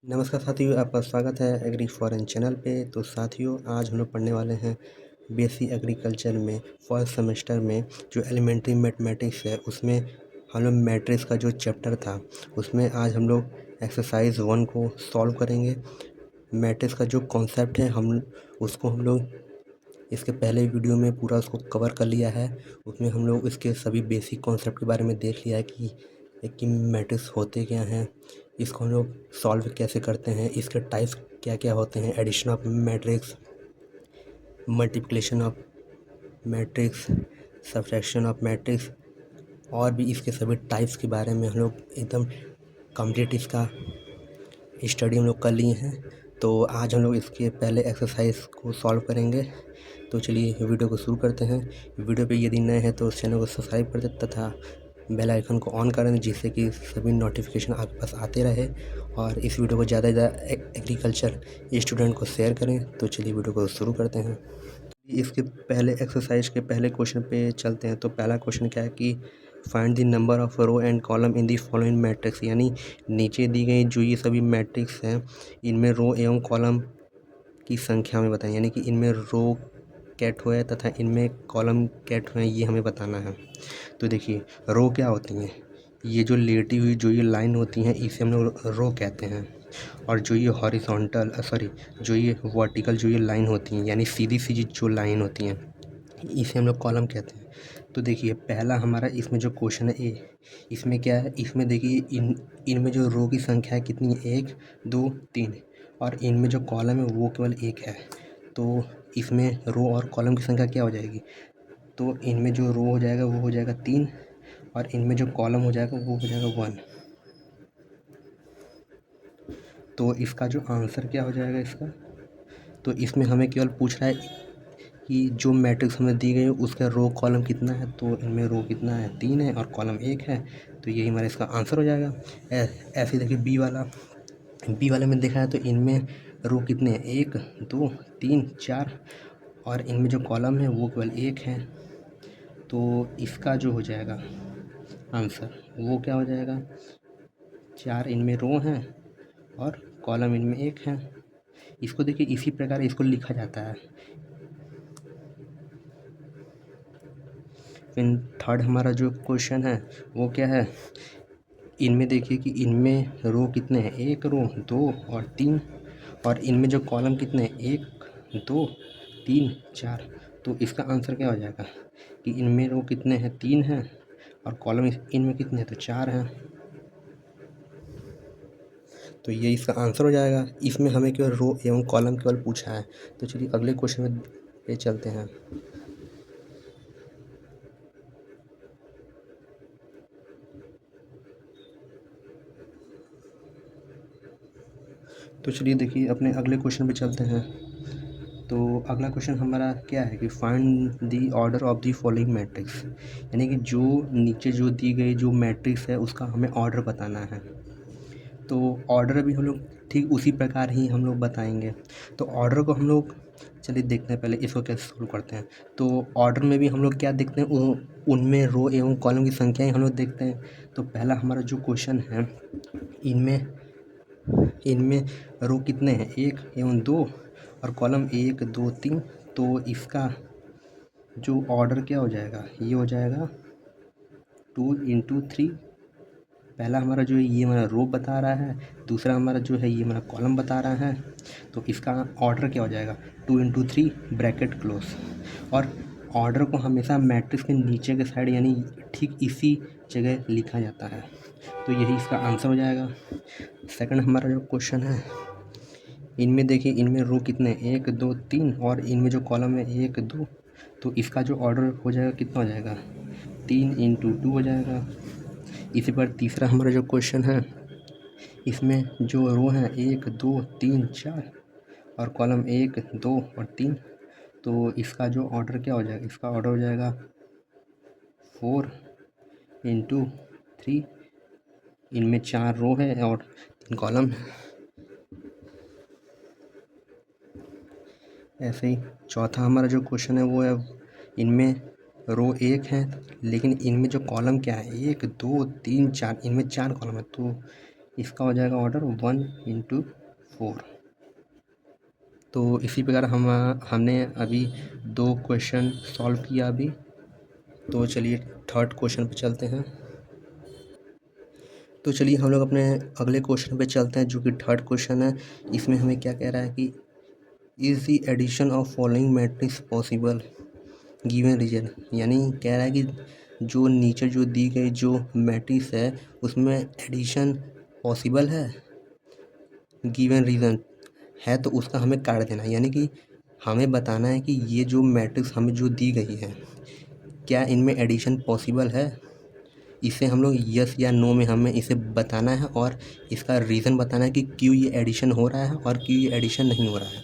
नमस्कार साथियों, आपका स्वागत है एग्री फॉरेन चैनल पे। तो साथियों, आज हम लोग पढ़ने वाले हैं बीएससी एग्रीकल्चर में फर्स्ट सेमेस्टर में जो एलिमेंट्री मैथमेटिक्स है, उसमें हम लोग मैट्रिक्स का जो चैप्टर था उसमें आज हम लोग एक्सरसाइज 1 को सॉल्व करेंगे। मैट्रिक्स का जो कॉन्सेप्ट है हम लोग इसके पहले वीडियो में पूरा उसको कवर कर लिया है। उसमें हम लोग इसके सभी बेसिक कॉन्सेप्ट के बारे में देख लिया है कि मैट्रिक्स होते क्या हैं, इसको हम लोग सॉल्व कैसे करते हैं, इसके टाइप्स क्या क्या होते हैं, addition of matrix, multiplication of matrix, subtraction of matrix, और भी इसके सभी टाइप्स के बारे में हम लोग एकदम कंप्लीट इसका स्टडी हम लोग कर लिए हैं। तो आज हम लोग इसके पहले एक्सरसाइज को सॉल्व करेंगे। तो चलिए वीडियो को शुरू करते हैं। वीडियो पे यदि नए हैं तो उस चैनल को सब्सक्राइब कर दें तथा बेल आइकन को ऑन कर दें, जिससे कि सभी नोटिफिकेशन आपके पास आते रहे, और इस वीडियो को ज़्यादा से ज़्यादा एग्रीकल्चर स्टूडेंट को शेयर करें। तो चलिए वीडियो को शुरू करते हैं। इसके पहले एक्सरसाइज के पहले क्वेश्चन पे चलते हैं। तो पहला क्वेश्चन क्या है कि find the number of row and column in the following matrix, यानी नीचे दी गई जो ये सभी मैट्रिक्स हैं इनमें रो एवं कॉलम की संख्या में बताएं, यानी कि इनमें रो कैट हुए तथा इनमें कॉलम कैट हुए, ये हमें बताना है। तो देखिए, रो क्या होती हैं, ये जो लेटी हुई जो ये लाइन होती हैं इसे हम लोग रो कहते हैं, और जो ये हॉरिजॉन्टल जो ये वर्टिकल जो ये लाइन होती हैं, यानी सीधी सीधी जो लाइन होती हैं, इसे हम लोग कॉलम कहते हैं। तो देखिए, पहला हमारा इसमें जो क्वेश्चन है ए, इसमें क्या है, इसमें देखिए इनमें जो रो की संख्या है कितनी है, 1 2 3, और इनमें जो कॉलम है वो केवल 1 है। तो इसमें रो और कॉलम की संख्या क्या हो जाएगी, तो इनमें जो रो हो जाएगा वो हो जाएगा 3, और इनमें जो कॉलम हो जाएगा वो हो जाएगा 1। तो इसका जो आंसर क्या हो जाएगा इसका, तो इसमें हमें केवल पूछ रहा है कि जो मैट्रिक्स हमें दी गई है उसका रो कॉलम कितना है। तो इनमें रो कितना है, 3 है, और कॉलम 1 है। तो यही हमारा इसका आंसर हो जाएगा। ऐसे देखिए बी वाले में देखा है तो इनमें रो कितने हैं, 1 2 3 4, और इनमें जो कॉलम है वो केवल 1 है। तो इसका जो हो जाएगा आंसर वो क्या हो जाएगा, 4 इनमें रो हैं और कॉलम इनमें 1 है। इसको देखिए इसी प्रकार इसको लिखा जाता है। फिर थर्ड हमारा जो क्वेश्चन है वो क्या है, इनमें देखिए कि इनमें रो कितने हैं, 1 रो 2 और 3, और इनमें जो कॉलम कितने हैं, 1 2 3 4। तो इसका आंसर क्या हो जाएगा कि इनमें रो कितने हैं, 3 हैं, और कॉलम इनमें कितने हैं, तो 4 हैं। तो ये इसका आंसर हो जाएगा। इसमें हमें केवल रो एवं कॉलम केवल पूछा है। तो चलिए अगले क्वेश्चन में पे चलते हैं। तो चलिए देखिए अपने अगले क्वेश्चन पे चलते हैं। तो अगला क्वेश्चन हमारा क्या है कि find the order of the following matrix, यानी कि जो नीचे जो दी गई जो मैट्रिक्स है उसका हमें ऑर्डर बताना है। तो ऑर्डर भी हम लोग ठीक उसी प्रकार ही हम लोग बताएंगे। तो ऑर्डर को हम लोग चलिए देखते हैं, पहले इसको कैसे सोल्व करते हैं। तो ऑर्डर में भी हम लोग क्या देखते हैं, उनमें रो एवं कॉलम की संख्याएं हम लोग देखते हैं। तो पहला हमारा जो क्वेश्चन है, इनमें इनमें रो कितने हैं, 1 एवं 2, और कॉलम 1 2 3। तो इसका जो ऑर्डर क्या हो जाएगा, ये हो जाएगा 2 इंटू 3। पहला हमारा जो है ये हमारा रो बता रहा है, दूसरा हमारा जो है ये हमारा कॉलम बता रहा है। तो इसका ऑर्डर क्या हो जाएगा, 2 इंटू 3 ब्रैकेट क्लोज। और ऑर्डर को हमेशा मैट्रिक्स के नीचे के साइड यानी ठीक इसी जगह लिखा जाता है। तो यही इसका आंसर हो जाएगा। सेकंड हमारा जो क्वेश्चन है, इनमें देखिए इनमें रो कितने हैं, 1 2 3, और इनमें जो कॉलम है 1 2। तो इसका जो ऑर्डर हो जाएगा कितना हो जाएगा, 3 इंटू 2 हो जाएगा। इसी पर तीसरा हमारा जो क्वेश्चन है, इसमें जो रो हैं 1 2 3 4, और कॉलम 1 2 और 3। तो इसका जो ऑर्डर क्या हो जाएगा, इसका ऑर्डर हो जाएगा 4 इंटू 3। इनमें 4 रो है और 3 कॉलम है। ऐसे ही चौथा हमारा जो क्वेश्चन है वो है, इनमें रो 1 है लेकिन इनमें जो कॉलम क्या है, 1 2 3 4, इनमें 4 कॉलम है। तो इसका हो जाएगा ऑर्डर 1/4। तो इसी प्रकार हमने अभी 2 क्वेश्चन सॉल्व किया अभी। तो चलिए थर्ड क्वेश्चन पे चलते हैं। तो चलिए हम लोग अपने अगले क्वेश्चन पे चलते हैं, जो कि थर्ड क्वेश्चन है। इसमें हमें क्या कह रहा है कि is the addition of following matrix possible given reason. यानी कह रहा है कि जो नीचे जो दी गई जो मैट्रिक्स है उसमें एडिशन पॉसिबल है गिवन रीज़न है, तो उसका हमें काट देना है। यानी कि हमें बताना है कि ये जो मैट्रिक्स हमें जो दी गई है क्या इनमें एडिशन पॉसिबल है। इसे हम लोग यस या नो में हमें इसे बताना है और इसका रीज़न बताना है कि क्यों ये एडिशन हो रहा है और क्यों ये एडिशन नहीं हो रहा है।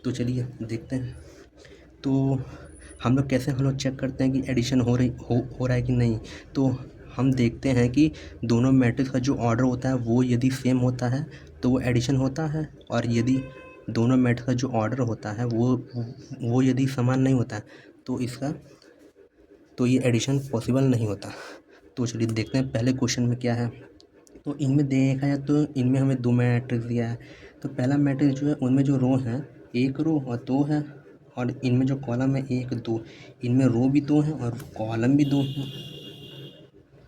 तो चलिए देखते हैं। तो हम लोग चेक करते हैं कि एडिशन हो रहा है कि नहीं। तो हम देखते हैं कि दोनों मैट्रिक्स का जो ऑर्डर होता है वो यदि सेम होता है तो वो एडिशन होता है, और यदि दोनों मैट्रिक्स का जो ऑर्डर होता है वो यदि समान नहीं होता है तो ये एडिशन पॉसिबल नहीं होता। तो चलिए देखते हैं पहले क्वेश्चन में क्या है। तो इनमें देखा जाए तो इनमें हमें 2 मैट्रिक्स दिया है। तो पहला मैट्रिक्स जो है उनमें जो रो हैं 1 रो और 2 है, और इनमें जो कॉलम है 1 2। इनमें रो भी 2 हैं और कॉलम भी 2 हैं।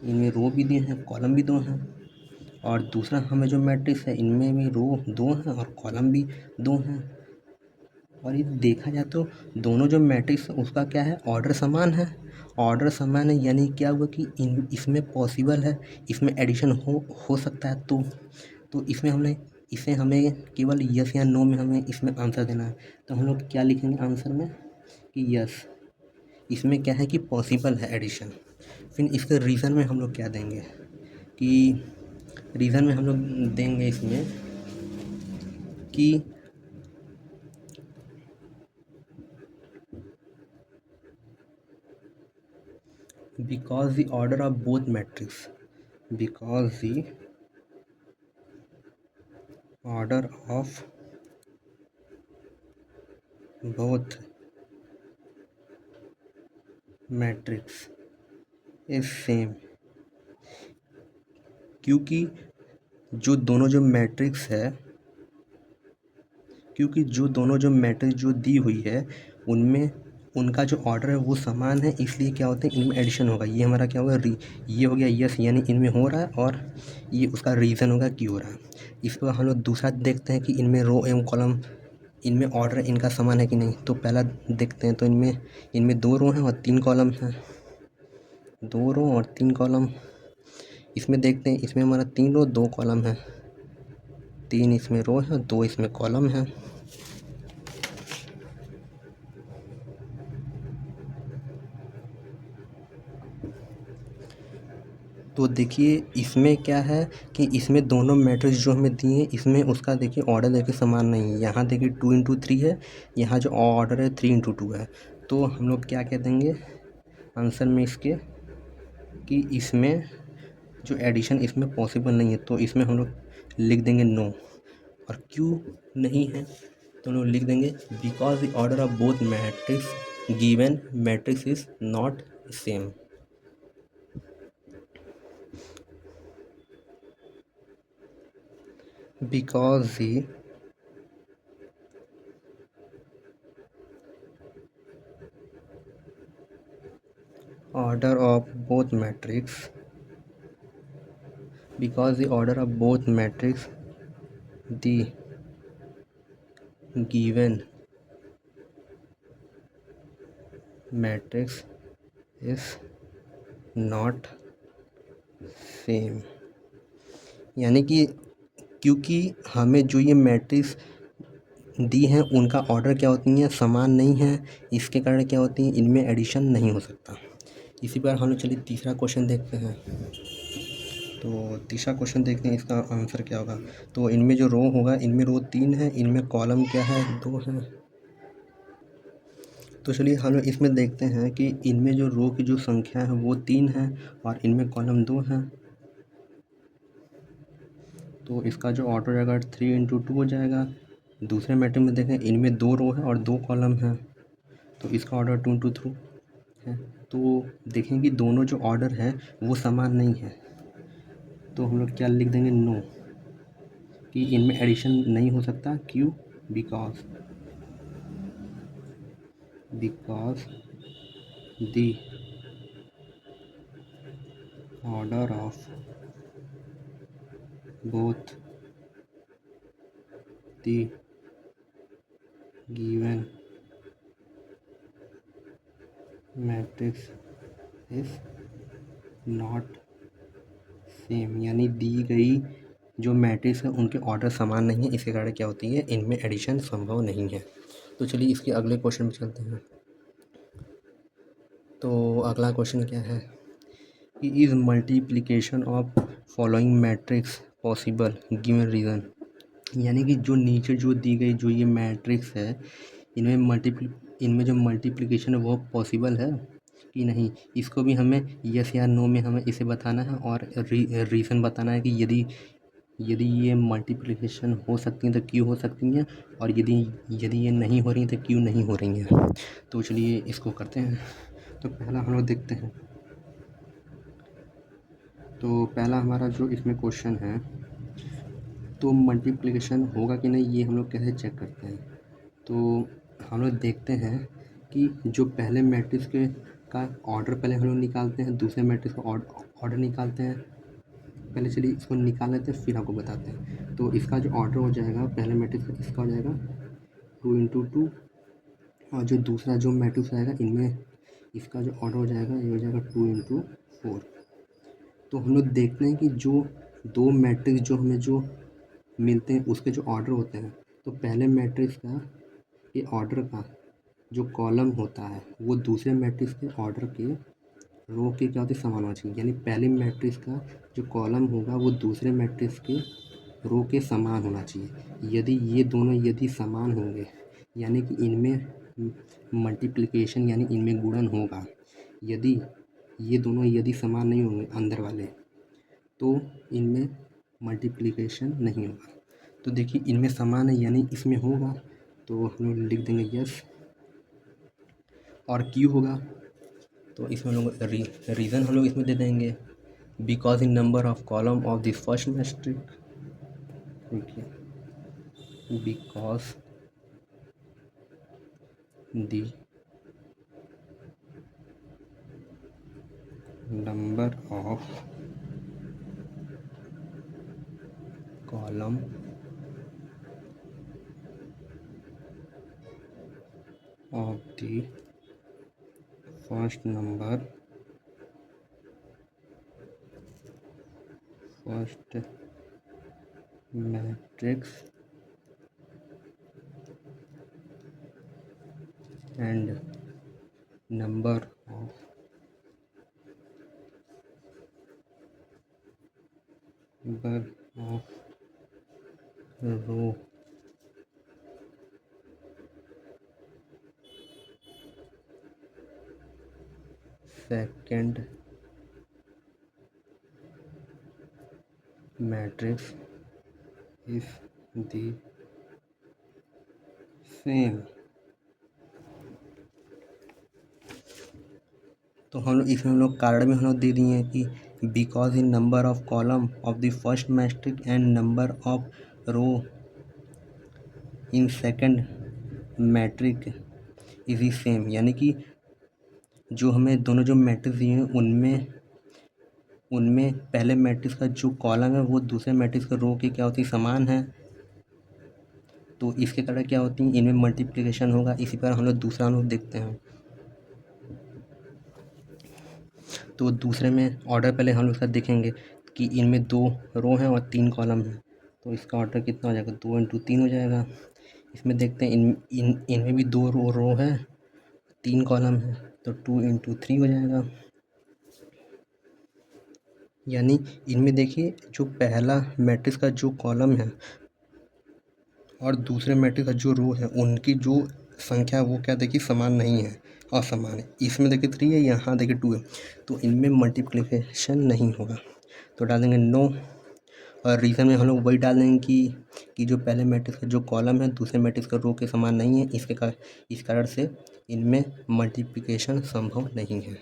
इनमें रो भी दिए हैं, कॉलम भी 2 हैं। और दूसरा हमें जो मैट्रिक्स है इनमें भी रो 2 हैं और कॉलम भी 2 हैं। और ये देखा जाए तो दोनों जो मैट्रिक्स उसका क्या है, ऑर्डर समान है। ऑर्डर समान है यानी क्या हुआ कि इसमें पॉसिबल है, इसमें एडिशन हो सकता है। तो इसे हमें केवल यस या नो में हमें इसमें आंसर देना है। तो हम लोग क्या लिखेंगे आंसर में कि यस, इसमें क्या है कि पॉसिबल है एडिशन। फिर इसके रीज़न में हम लोग क्या देंगे कि रीज़न में हम लोग देंगे इसमें कि because the order of both matrix because the order of both matrix is same। क्योंकि जो दोनों जो मैट्रिक्स जो दी हुई है उनमें उनका जो ऑर्डर है वो समान है, इसलिए क्या होता है इनमें एडिशन होगा। ये हमारा क्या होगा ये हो गया यस, यानी इनमें हो रहा है, और ये उसका रीज़न होगा क्यों हो रहा है। इस पर हम लोग दूसरा देखते हैं कि इनमें रो एवं कॉलम इनमें ऑर्डर इनका समान है कि नहीं। तो पहला देखते हैं। तो इनमें 2 रो हैं और 3 कॉलम हैं। 2 रो और 3 कॉलम। इसमें देखते हैं, इसमें हमारा 3 रो 2 कॉलम है। 3 इसमें रो है, 2 इसमें कॉलम है। तो देखिए इसमें क्या है कि इसमें दोनों मैट्रिक्स जो हमें दिए हैं इसमें उसका देखिए ऑर्डर देखिए समान नहीं है। यहाँ देखिए 2 × 3 है, यहाँ जो ऑर्डर है 3 × 2 है। तो हम लोग क्या कह देंगे आंसर में इसके कि इसमें जो एडिशन इसमें पॉसिबल नहीं है। तो इसमें हम लोग लिख देंगे नो। और क्यों नहीं है तो हम लोग लिख देंगे because the order of both matrix given matrix is not same. because the order of both matrix the given matrix is not same। यानी कि क्योंकि हमें जो ये मैट्रिक्स दी हैं उनका ऑर्डर क्या होती हैं समान नहीं है, इसके कारण क्या होती है इनमें एडिशन नहीं हो सकता। इसी पर हम लोग चलिए तीसरा क्वेश्चन देखते हैं। तो तीसरा क्वेश्चन देखते हैं इसका आंसर क्या होगा। तो इनमें जो रो होगा इनमें रो 3 है, इनमें कॉलम क्या है 2 है। तो चलिए हम लोग इसमें देखते हैं कि इनमें जो रो की जो संख्या है वो 3 है और इनमें कॉलम 2 है। तो इसका जो ऑर्डर रहेगा 3 × 2 हो जाएगा। दूसरे मैट्रिक्स में देखें इनमें 2 रो है और 2 कॉलम है, तो इसका ऑर्डर 2 × 3 है। तो देखें कि दोनों जो ऑर्डर है वो समान नहीं है। तो हम लोग क्या लिख देंगे नो। कि इनमें एडिशन नहीं हो सकता। क्यों? Because the order of both the given matrix is not same, यानी दी गई जो मैट्रिक्स है उनके ऑर्डर समान नहीं है, इसके कारण क्या होती है, इनमें एडिशन संभव नहीं है। तो चलिए इसके अगले क्वेश्चन पे चलते हैं। तो अगला क्वेश्चन क्या है कि is multiplication of following matrix possible given reason, यानी कि जो नीचे जो दी गई जो ये मैट्रिक्स है इनमें जो मल्टीप्लिकेशन है वो पॉसिबल है कि नहीं, इसको भी हमें यस या नो में हमें इसे बताना है और रीज़न बताना है कि यदि ये मल्टीप्लिकेशन हो सकती हैं तो क्यों हो सकती हैं, और यदि ये नहीं हो रही तो क्यों नहीं हो रही हैं। तो चलिए इसको करते हैं। तो पहला हम लोग देखते हैं। तो पहला हमारा जो इसमें क्वेश्चन है, तो मल्टीप्लिकेशन होगा कि नहीं ये हम लोग कैसे चेक करते हैं। तो हम लोग देखते हैं कि जो पहले मैट्रिक्स का ऑर्डर पहले हम लोग निकालते हैं, दूसरे मैट्रिक्स का ऑर्डर निकालते हैं। पहले चलिए इसको निकाल लेते हैं फिर आपको बताते हैं। तो इसका जो ऑर्डर हो जाएगा पहले मैट्रिक्स का, इसका हो जाएगा 2 × 2, और जो दूसरा जो मैट्रिक्स आएगा इनमें इसका जो ऑर्डर हो जाएगा ये हो जाएगा 2 × 4। तो हम लोग देखते हैं कि जो दो मैट्रिक्स जो हमें जो मिलते हैं उसके जो ऑर्डर होते हैं, तो पहले मैट्रिक्स का ये ऑर्डर का जो कॉलम होता है वो दूसरे मैट्रिक्स के ऑर्डर के रो के क्या होती है, समान होना चाहिए। यानी पहले मैट्रिक्स का जो कॉलम होगा वो दूसरे मैट्रिक्स के रो के समान होना चाहिए। यदि ये दोनों यदि समान होंगे, यानी कि इनमें मल्टीप्लिकेशन यानी इनमें गुणन होगा। यदि ये दोनों यदि समान नहीं होंगे अंदर वाले, तो इनमें मल्टीप्लिकेशन नहीं होगा। तो देखिए इनमें समान है यानी इसमें होगा, तो हम लोग लिख देंगे यस। और क्यों होगा, तो इसमें हम लोग रीज़न हम लोग इसमें दे देंगे, because in number of column of the first matrix, देखिए because the number of column of the first matrix and number of row second matrix is the same। तो हम लोग इसमें हम लोग कारण में हम लोग दे दिए हैं कि because in number of column of the first matrix and number of row in second matrix is same, यानी कि जो हमें दोनों जो मैट्रिक्स दिए हैं उनमें पहले मैट्रिक्स का जो कॉलम है वो दूसरे मैट्रिक्स का रो के क्या होती है, समान है। तो इसके कारण क्या होती है, इनमें मल्टीप्लिकेशन होगा। इसी पर हम लोग दूसरा हम लोग देखते हैं। तो दूसरे में ऑर्डर पहले हम लोग साथ देखेंगे कि इनमें 2 रो हैं और 3 कॉलम हैं, तो इसका ऑर्डर कितना हो जाएगा, 2 × 3 हो जाएगा। इसमें देखते हैं इनमें भी 2 रो है, 3 कॉलम है, तो 2 × 3 हो जाएगा। यानी इनमें देखिए जो पहला मैट्रिक्स का जो कॉलम है और दूसरे मैट्रिक्स का जो रो है उनकी जो संख्या वो क्या देखिए समान नहीं है, असमान है। इसमें देखिए 3 है, यहाँ देखिए 2 है, तो इनमें मल्टीप्लिकेशन नहीं होगा। तो डाल देंगे नो। और रीज़न में हम लोग वही डाल देंगे कि जो पहले मैट्रिक्स का जो कॉलम है दूसरे मैट्रिक्स का रो के समान नहीं है, इस कारण से इनमें मल्टीप्लिकेशन संभव नहीं है।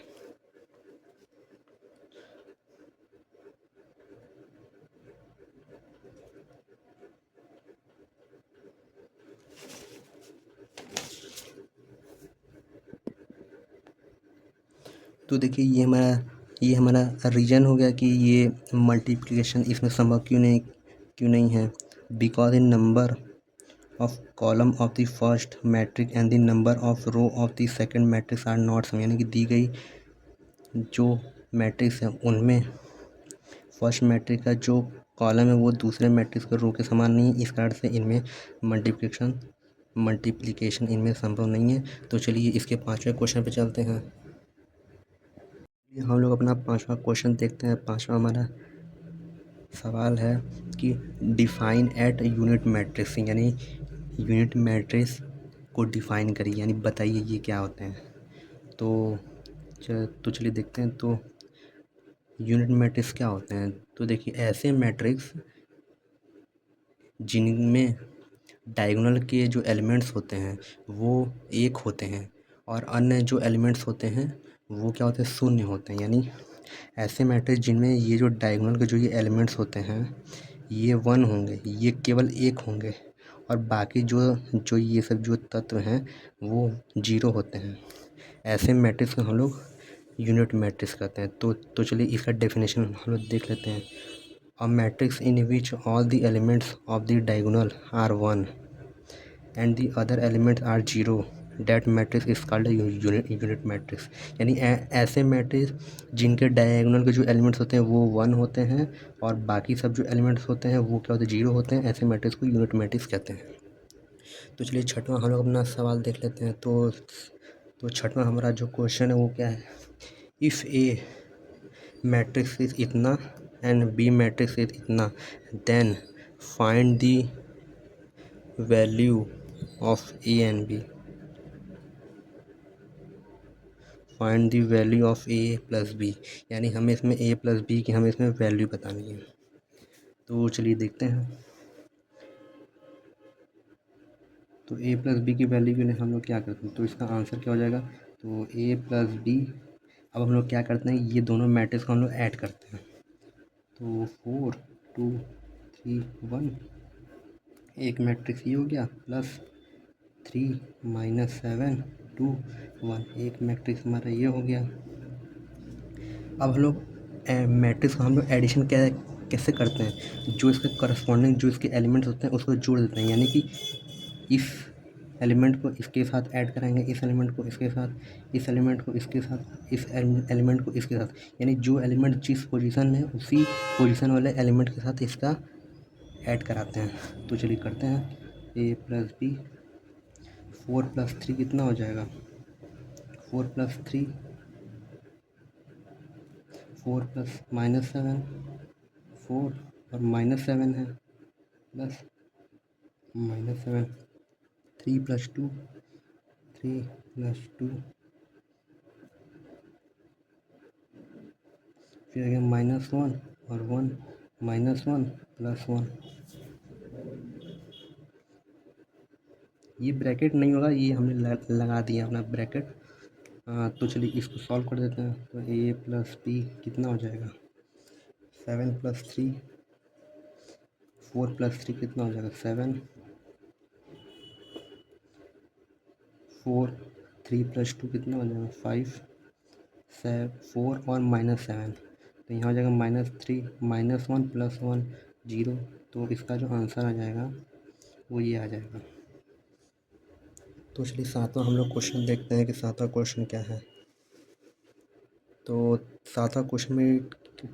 तो देखिए ये हमारा रीज़न हो गया कि ये मल्टीप्लिकेशन इसमें संभव क्यों नहीं है। Because in number of column of the first matrix and the number of row of the second matrix are not same, यानी कि दी गई जो मैट्रिक्स है उनमें फर्स्ट मैट्रिक्स का जो कॉलम है वो दूसरे मैट्रिक्स के रो के समान नहीं है, इस कारण से इनमें मल्टीप्लिकेशन इनमें संभव नहीं है। तो चलिए इसके 5वें क्वेश्चन पे चलते हैं। हम लोग अपना 5वां क्वेश्चन देखते हैं। 5वां हमारा सवाल है कि डिफाइन एट यूनिट मैट्रिक्स, यानी यूनिट मैट्रिक्स को डिफाइन करिए, यानी बताइए ये क्या होते हैं। तो चलिए देखते हैं। तो यूनिट मैट्रिक्स क्या होते हैं। तो देखिए ऐसे मैट्रिक्स जिनमें डायगोनल के जो एलिमेंट्स होते हैं वो एक होते हैं और अन्य जो एलिमेंट्स होते हैं वो क्या होते हैं, शून्य होते हैं। यानी ऐसे मैट्रिक्स जिनमें ये जो डायगोनल के जो ये एलिमेंट्स होते हैं ये 1 होंगे, ये केवल 1 होंगे और बाकी जो ये सब जो तत्व हैं वो 0 होते हैं। ऐसे मैट्रिक्स को हम लोग यूनिट मैट्रिक्स कहते हैं। तो चलिए इसका डेफिनेशन हम लोग देख लेते हैं। A matrix in which all the elements of the diagonal are 1 and the other elements are 0, that matrix is called a unit matrix। यानी ऐसे मैट्रिक्स जिनके डायगोनल के जो एलिमेंट्स होते हैं वो 1 होते हैं और बाकी सब जो एलिमेंट्स होते हैं वो क्या होते हैं, 0 होते हैं। ऐसे मैट्रिक्स को यूनिट मैट्रिक्स कहते हैं। तो चलिए छठवां हम लोग अपना सवाल देख लेते हैं। तो छठवां हमारा जो क्वेश्चन है वो क्या है, इफ़ ए मैट्रिक्स इज इतना एंड बी मैट्रिक्स इज इतना then find the value of A and B. Find the value of A plus B, यानी हमें इसमें ए प्लस बी की हमें इसमें वैल्यू बतानी है। तो चलिए देखते हैं। तो ए प्लस बी की वैल्यू के लिए हम लोग क्या करते हैं, तो इसका आंसर क्या हो जाएगा, तो ए प्लस बी। अब हम लोग क्या करते हैं, ये दोनों मैट्रिक्स को हम लोग ऐड करते हैं। तो 4 2 3 1 एक मैट्रिक्स ये हो गया प्लस 3 -7 2 1 एक मैट्रिक्स हमारा ये हो गया। अब हम लोग मैट्रिक्स का हम लोग एडिशन कैसे करते हैं, जो इसके करस्पॉन्डिंग जो इसके एलिमेंट्स होते हैं उसको जोड़ देते हैं। यानी कि इस एलिमेंट को इसके साथ ऐड कराएंगे, इस एलिमेंट को इसके साथ, इस एलिमेंट को इसके साथ, इस एलिमेंट को इसके साथ, यानी जो एलिमेंट जिस पोजीशन में उसी पोजीशन वाले एलिमेंट के साथ इसका ऐड कराते हैं। तो चलिए करते हैं। ए प्लस बी, 4 + 3 कितना हो जाएगा, 4 + 3 4 + -7 4 और -7 है प्लस -7 3 + 2 3 + 2 फिर आ गया -1 और 1 -1 + 1। ये ब्रैकेट नहीं होगा, ये हमने लगा दिया अपना ब्रैकेट। तो चलिए इसको सॉल्व कर देते हैं। तो ए प्लस बी कितना हो जाएगा, 7 + 3 4 + 3 कितना हो जाएगा, 7 4 3 + 2 कितना हो जाएगा, 5 4 और -7, तो यहाँ हो जाएगा -3 -1 + 1 0। तो इसका जो आंसर आ जाएगा वो ये आ जाएगा। तो चलिए सातवां हम लोग क्वेश्चन देखते हैं कि सातवां क्वेश्चन क्या है। तो सातवां क्वेश्चन में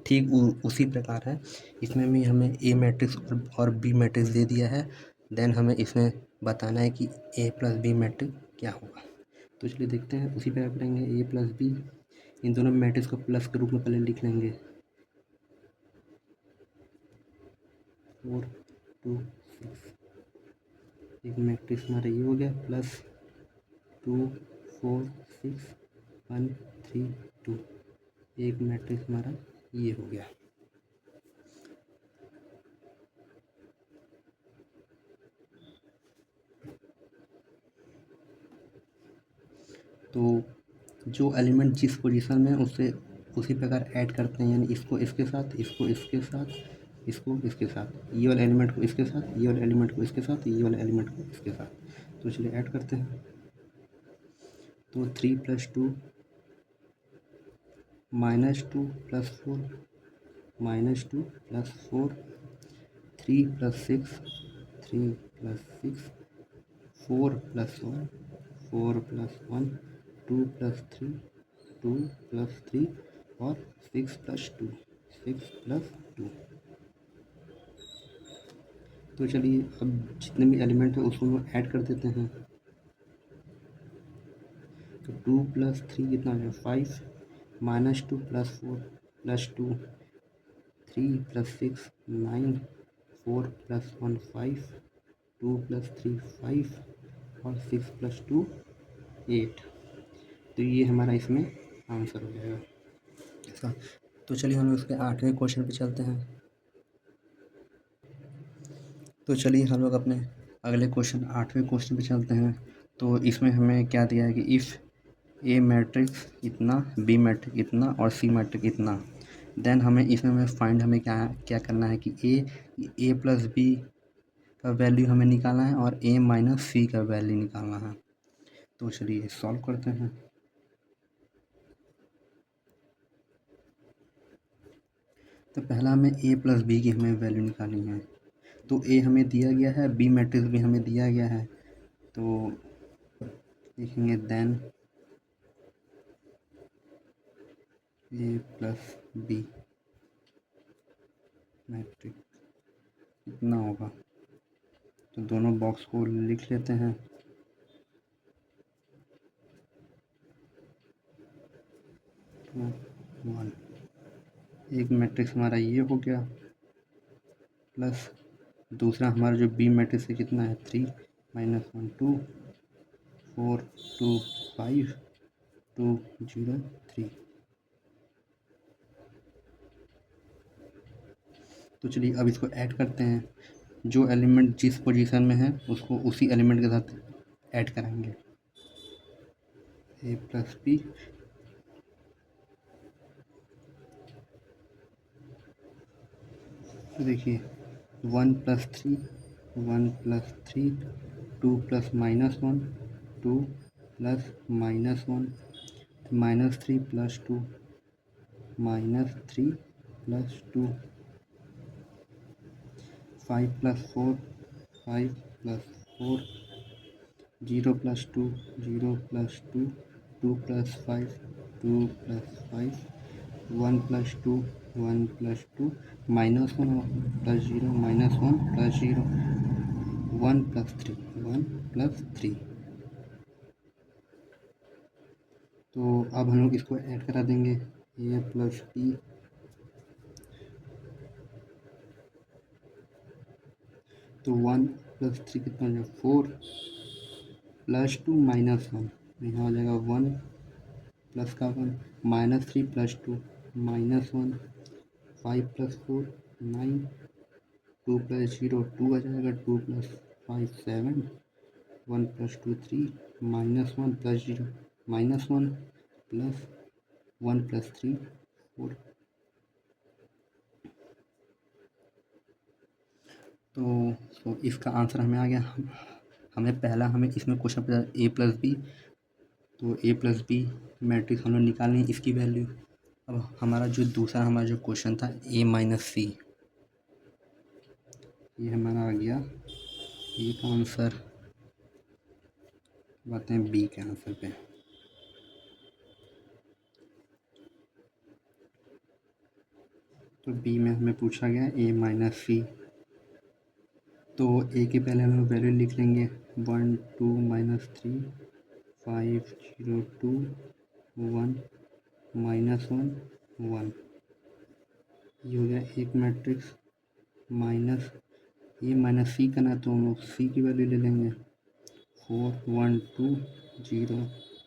ठीक उसी प्रकार है। इसमें भी हमें ए मैट्रिक्स और बी मैट्रिक्स दे दिया है। देन हमें इसमें बताना है कि ए प्लस बी मैट्रिक्स क्या होगा। तो चलिए देखते हैं, उसी प्रकार करेंगे। ए प्लस बी, इन दोनों मैट्रिक्स को प्लस के रूप में पहले लिख लेंगे। 4 2 6 एक मैट्रिक्स हमारा ये हो गया प्लस 2 4 6 1 3 2 एक मैट्रिक्स हमारा ये हो गया। तो जो एलिमेंट जिस पोजीशन में उससे उसी प्रकार ऐड करते हैं, यानी इसको इसके साथ, इसको इसके साथ, इसको इसके साथ, ये वाले एलिमेंट को इसके साथ, ये वाले एलिमेंट को इसके साथ, ये वाले एलिमेंट को इसके साथ। तो चलिए ऐड करते हैं। तो 3 + 2 -2 + 4 -2 + 4 3 + 6 3 + 6 4 + 1 4 + 1 2 + 3 2 + 3 और 6 + 2 6 + 2। तो चलिए अब जितने भी एलिमेंट हैं उसको हम ऐड कर देते हैं। तो 2 + 3 कितना हो जाएगा 5 -2 + 4 + 2 3 + 6 9 4 + 1 5 2 + 3 5 और 6 + 2 8। तो ये हमारा इसमें आंसर हो जाएगा इसका। तो चलिए हम उसके 8वें क्वेश्चन पे चलते हैं। तो चलिए हम लोग अपने अगले क्वेश्चन 8वें क्वेश्चन पे चलते हैं। तो इसमें हमें क्या दिया है कि इफ़ ए मैट्रिक्स इतना, बी मैट्रिक्स इतना और सी मैट्रिक्स इतना, देन हमें इसमें हमें क्या क्या करना है कि ए प्लस बी का वैल्यू हमें निकालना है और ए माइनस सी का वैल्यू निकालना है। तो चलिए सॉल्व करते हैं। तो पहला हमें ए प्लस बी की हमें वैल्यू निकालनी है। तो ए हमें दिया गया है, बी मैट्रिक्स भी हमें दिया गया है। तो लिखेंगे देन ए प्लस बी मैट्रिक्स कितना होगा। तो दोनों बॉक्स को लिख लेते हैं। तो 1 एक मैट्रिक्स हमारा ये हो गया, प्लस दूसरा हमारा जो बी मैट्रिक्स है कितना है 3 -1 2 4 2 5 2 0 3। तो चलिए अब इसको ऐड करते हैं। जो एलिमेंट जिस पोजीशन में है उसको उसी एलिमेंट के साथ ऐड करेंगे। ए प्लस बी तो देखिए 1 + 3 1 + 3 2 + -1 2 + -1 -3 + 2 -3 + 2 5 + 4 5 + 4 0 + 2 0 + 2 2 + 5 2 + 5 1 + 2 1 + 2 -1 + 0 -1 + 0 1 + 3 1 + 3। तो अब हम लोग इसको ऐड करा देंगे ए प्लस बी। तो 1 + 3 कितना हो जाएगा 4 + 2 -1 यहाँ हो जाएगा 1 प्लस का 1 -3 + 2 -1 5 + 4 9 2 + 0 2 आ जाएगा 2 + 5 7 1 + 2 3 -1 + 0 -1 प्लस 1 + 3 4। तो इसका आंसर हमें आ गया। हमें इसमें क्वेश्चन पूछा ए प्लस बी। तो ए प्लस बी मैट्रिक्स हम लोग निकालें इसकी वैल्यू। अब हमारा जो क्वेश्चन था ए माइनस सी, ये हमारा आ गया ए का आंसर। बातें हैं बी के आंसर पे। तो बी में हमें पूछा गया ए माइनस सी। तो ए के पहले हम लोग वैल्यू लिख लेंगे 1 2 -3 5 0 2 1 -1 1। ये हो गया एक मैट्रिक्स माइनस ए माइनस सी करना है तो हम लोग सी की वैल्यू ले लेंगे 4 1 2 0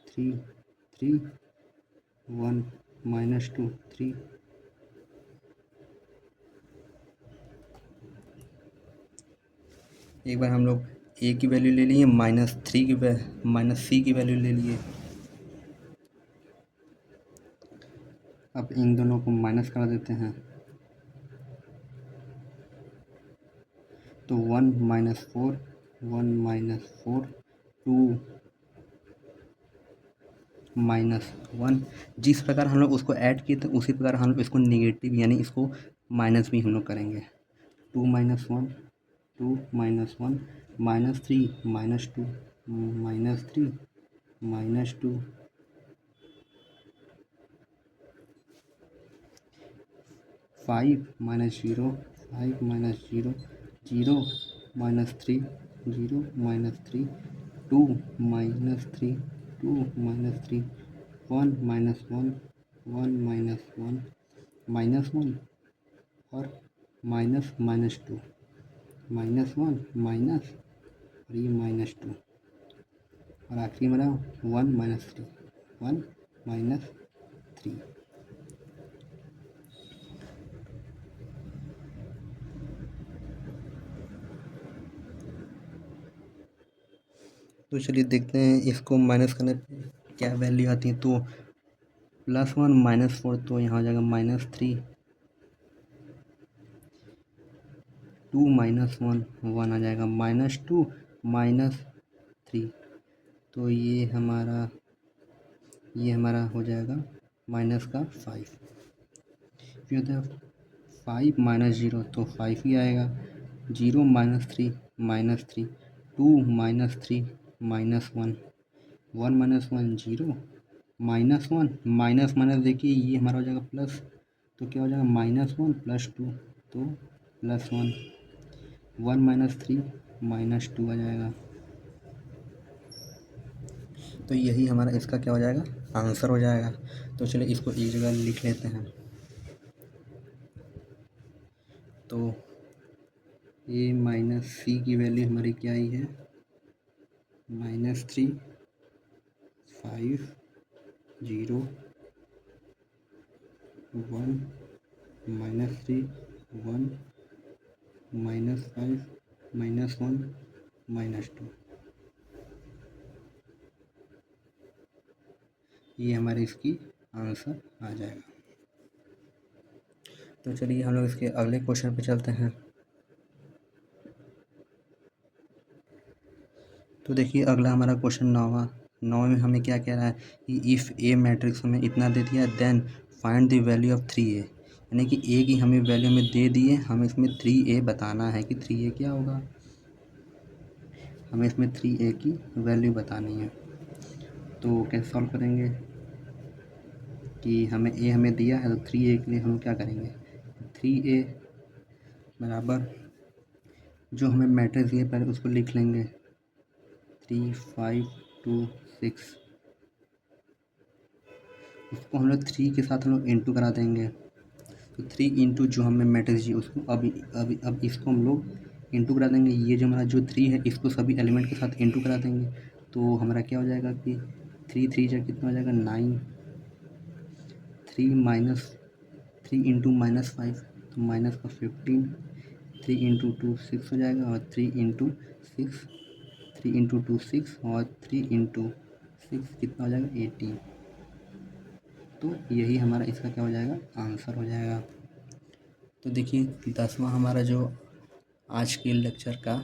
3 3 1 -2 3। एक बार हम लोग ए की वैल्यू ले लिए माइनस सी की वैल्यू ले लिए। अब इन दोनों को माइनस करा देते हैं। तो 1 -4 1 -4 2 -1। जिस प्रकार हम लोग उसको ऐड किए थे उसी प्रकार हम लोग इसको नेगेटिव यानी इसको माइनस भी हम लोग करेंगे। 2 - 1 2 - 1 -3 -2 -3 -2 5 - 0 5 - 0 0 - 3 0 - 3 2 - 3 2 - 3 1 - 1 1 - 1 -1 और -2 -1 माइनस और ये -2 और आखिरी में रहा 1 - 3 1 - 3। तो चलिए देखते हैं इसको माइनस करने पे क्या वैल्यू आती है। तो +1 -4 तो यहाँ हो जाएगा -3 2 - 1 1 आ जाएगा -2 -3 तो ये हमारा हो जाएगा माइनस का 5। फिर होता है 5 - 0 तो 5 ही आएगा। 0 - 3 -3 2 - 3 -1 1 - 1 0 -1 माइनस माइनस देखिए ये हमारा हो जाएगा प्लस तो क्या हो जाएगा -1 +2 तो +1 1 - 3 -2 आ जाएगा। तो यही हमारा इसका क्या हो जाएगा आंसर हो जाएगा। तो चलिए इसको एक जगह लिख लेते हैं। तो a - c की वैल्यू हमारी क्या आई है -3 5 0 1 -3 1 -5 -1 -2 ये हमारे इसकी आंसर आ जाएगा। तो चलिए हम लोग इसके अगले क्वेश्चन पे चलते हैं। तो देखिए अगला हमारा क्वेश्चन 9वां में हमें क्या कह रहा है कि इफ़ ए मैट्रिक्स हमें इतना दे दिया then find the value of 3a यानी कि ए की हमें वैल्यू हमें दे दिए हमें इसमें 3a बताना है कि 3a क्या होगा। हमें इसमें 3a की वैल्यू बतानी है। तो कैसे सॉल्व करेंगे कि हमें दिया है तो 3a के लिए हम क्या करेंगे 3a बराबर जो हमें मैट्रिक्स दिए पहले उसको लिख लेंगे 3 5 2 6 उसको हम लोग 3 के साथ हम लोग इंटू करा देंगे। तो 3 इंटू जो हमें मैट्रिक्स चाहिए उसको अब इसको हम लोग इंटू करा देंगे। ये जो हमारा जो 3 है इसको सभी एलिमेंट के साथ इंटू करा देंगे। तो हमारा क्या हो जाएगा कि 3 3 जा कितना हो जाएगा 9 3 इंटू -5 तो माइनस का 15 3 इंटू 2 6 हो जाएगा और 3 इंटू 6 और 3 इंटू 6 कितना हो जाएगा 18। तो यही हमारा इसका क्या हो जाएगा आंसर हो जाएगा। तो देखिए 10वां हमारा जो आज के लेक्चर का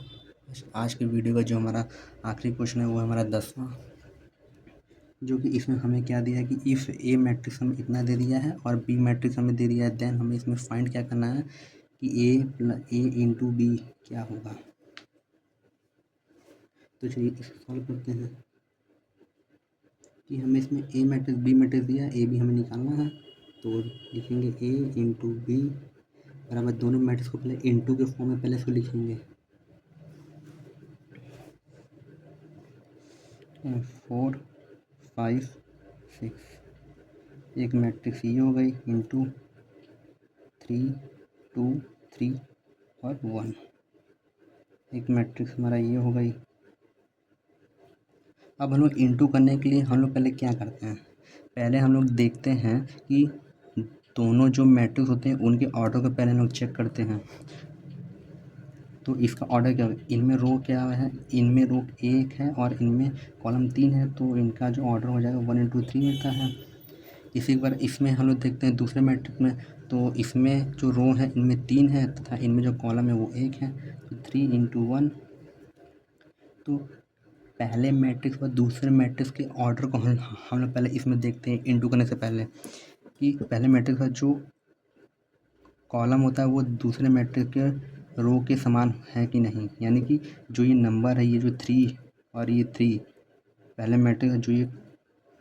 आज के वीडियो का जो हमारा आखिरी क्वेश्चन है वो हमारा 10वां जो कि इसमें हमें क्या दिया है कि इफ़ ए मैट्रिक्स हमें इतना दे दिया है और बी मैट्रिक्स हमें दे दिया है देन हमें इसमें फाइंड क्या करना है कि ए इंटू बी क्या होगा। तो चलिए इसको सॉल्व करते हैं कि हमें इसमें ए मैट्रिक्स बी मैट्रिक्स दिया है ए बी हमें निकालना है। तो लिखेंगे ए इंटू बी बराबर दोनों मैट्रिक्स को पहले इंटू के फॉर्म में पहले इसको लिखेंगे 4 5 6 एक मैट्रिक्स ये हो गई इंटू 3 2 3 और 1 एक मैट्रिक्स हमारा ये हो गई। अब हम लोग इंटू करने के लिए हम लोग पहले क्या करते हैं पहले हम लोग देखते हैं कि दोनों जो मैट्रिक्स होते हैं उनके ऑर्डर को पहले हम लोग चेक करते हैं। तो इसका ऑर्डर क्या है इनमें रो क्या है इनमें रो 1 है और इनमें कॉलम 3 है तो इनका जो ऑर्डर हो जाएगा 1 इंटू 3 मिलता है। इसी बार इसमें हम लोग देखते हैं दूसरे मैट्रिक्स में तो इसमें जो रो है इनमें 3 है तथा इनमें जो कॉलम है वो 1 है तो 3 इंटू 1 तो पहले मैट्रिक्स और दूसरे मैट्रिक्स के ऑर्डर को हम लोग पहले इसमें देखते हैं इनटू करने से पहले, कि पहले मैट्रिक्स का जो कॉलम होता है वो दूसरे मैट्रिक्स के रो के समान है कि नहीं, यानी कि जो ये नंबर है, ये जो 3 और ये 3 पहले मैट्रिक्स का जो ये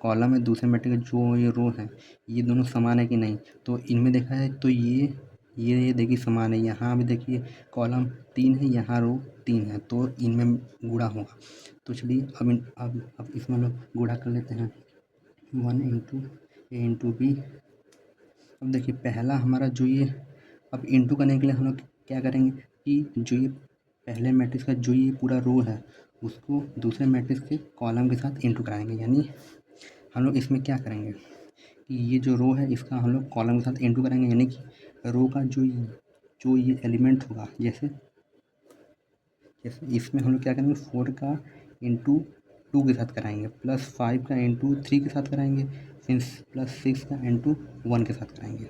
कॉलम है, दूसरे मैट्रिक्स का जो ये रो है, ये दोनों समान है कि नहीं। तो इनमें देखा है तो ये देखिए समान है। यहाँ भी देखिए कॉलम 3 है, यहाँ रो 3 है, तो इनमें गुणा होगा। तो चलिए अब इसमें हम लोग गुणा कर लेते हैं। 1 इंटू ए इंटू बी। अब देखिए पहला हमारा जो ये, अब इंटू करने के लिए हम लोग क्या करेंगे कि जो ये पहले मैट्रिक्स का जो ये पूरा रो है उसको दूसरे मैट्रिक्स के कॉलम के साथ इंटू कराएंगे। यानी हम लोग इसमें क्या करेंगे कि ये जो रो है इसका हम लोग कॉलम के साथ इंटू करेंगे, यानी कि रो का जो ये एलिमेंट होगा, जैसे इसमें हम लोग क्या करेंगे 4 का इंटू 2 के साथ कराएंगे, प्लस 5 का इंटू 3 के साथ कराएंगे, फिर प्लस 6 का इंटू 1 के साथ कराएंगे।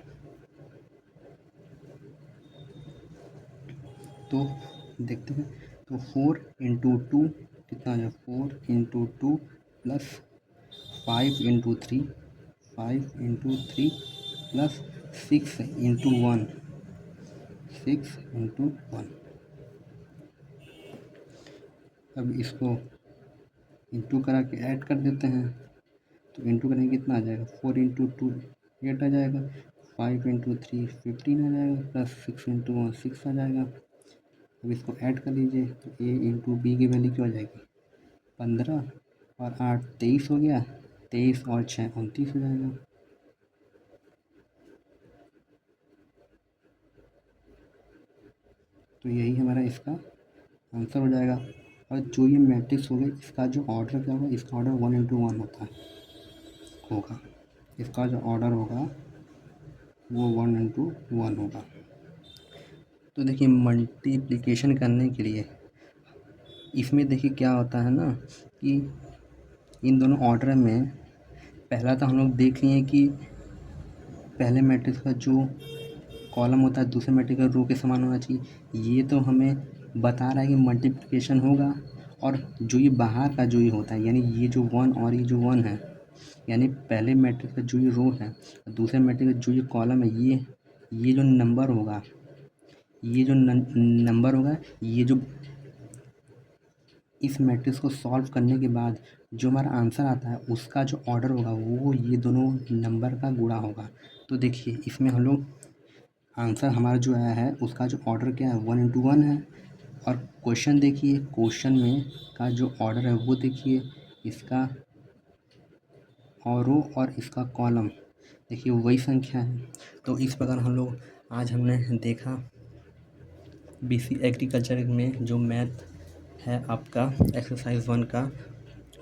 तो देखते हैं, तो 4 इंटू 2 कितना हो जाएगा, 4 into 2 plus 5 into 3, 5 into 3 plus 6 into 1, 6 into 1। अब इसको इंटू करा के ऐड कर देते हैं, तो इंटू करेंगे कितना आ जाएगा, 4 इंटू 2 8 आ जाएगा, 5 इंटू 3 15 आ जाएगा, प्लस 6 इंटू 1 6 आ जाएगा। अब इसको ऐड कर लीजिए, तो ए इंटू बी की वैल्यू क्या हो जाएगी, 15 और 8 23 हो गया, 23 और 6 29 हो जाएगा। तो यही हमारा इसका आंसर हो जाएगा। और जो ये मैट्रिक्स हो गई इसका जो ऑर्डर क्या होगा, इसका ऑर्डर 1 इंटू 1 होगा। इसका जो ऑर्डर होगा वो 1 इंटू 1 होगा। तो देखिए मल्टीप्लिकेशन करने के लिए इसमें देखिए क्या होता है ना कि इन दोनों ऑर्डर में पहला तो हम लोग देख लिए कि पहले मैट्रिक्स का जो कॉलम होता है दूसरे मैट्रिक्स का रो के समान होना चाहिए। ये तो हमें बता रहा है कि मल्टीप्लिकेशन होगा, और जो ये बाहर का जो ये होता है, यानी ये जो 1 और ये जो 1 है, यानी पहले मैट्रिक्स का जो ये रो है दूसरे मैट्रिक्स का जो ये कॉलम है, ये जो नंबर होगा, ये जो इस मैट्रिक्स को सॉल्व करने के बाद जो हमारा आंसर आता है उसका जो ऑर्डर होगा वो ये दोनों नंबर का गुणा होगा। तो देखिए इसमें हम लोग आंसर हमारा जो आया है उसका जो ऑर्डर क्या है 1 इंटू 1 है। और क्वेश्चन देखिए, क्वेश्चन में का जो ऑर्डर है वो देखिए, इसका और रो और इसका कॉलम देखिए वही संख्या है। तो इस प्रकार हम लोग आज हमने देखा बीसी एग्रीकल्चर में जो मैथ है आपका एक्सरसाइज 1 का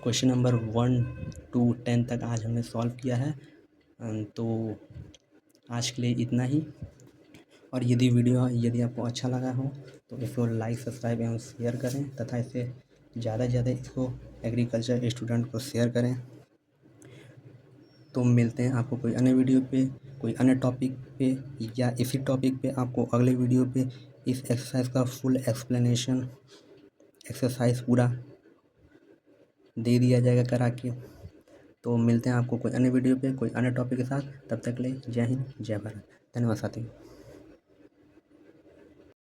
क्वेश्चन नंबर 1 to 10 तक आज हमने सॉल्व किया है। तो आज के लिए इतना ही। और यदि आपको अच्छा लगा हो तो इसको लाइक सब्सक्राइब एवं शेयर करें, तथा इसे ज़्यादा से ज़्यादा इसको एग्रीकल्चर स्टूडेंट को शेयर करें। तो मिलते हैं आपको कोई अन्य वीडियो पे, कोई अन्य टॉपिक पे, या इसी टॉपिक पे आपको अगले वीडियो पे इस एक्सरसाइज का फुल एक्सप्लेनेशन एक्सरसाइज पूरा दे दिया जाएगा करा के। तो मिलते हैं आपको कोई अन्य वीडियो पे कोई अन्य टॉपिक के साथ। तब तक के लिए जय हिंद जय भारत। धन्यवाद साथियों।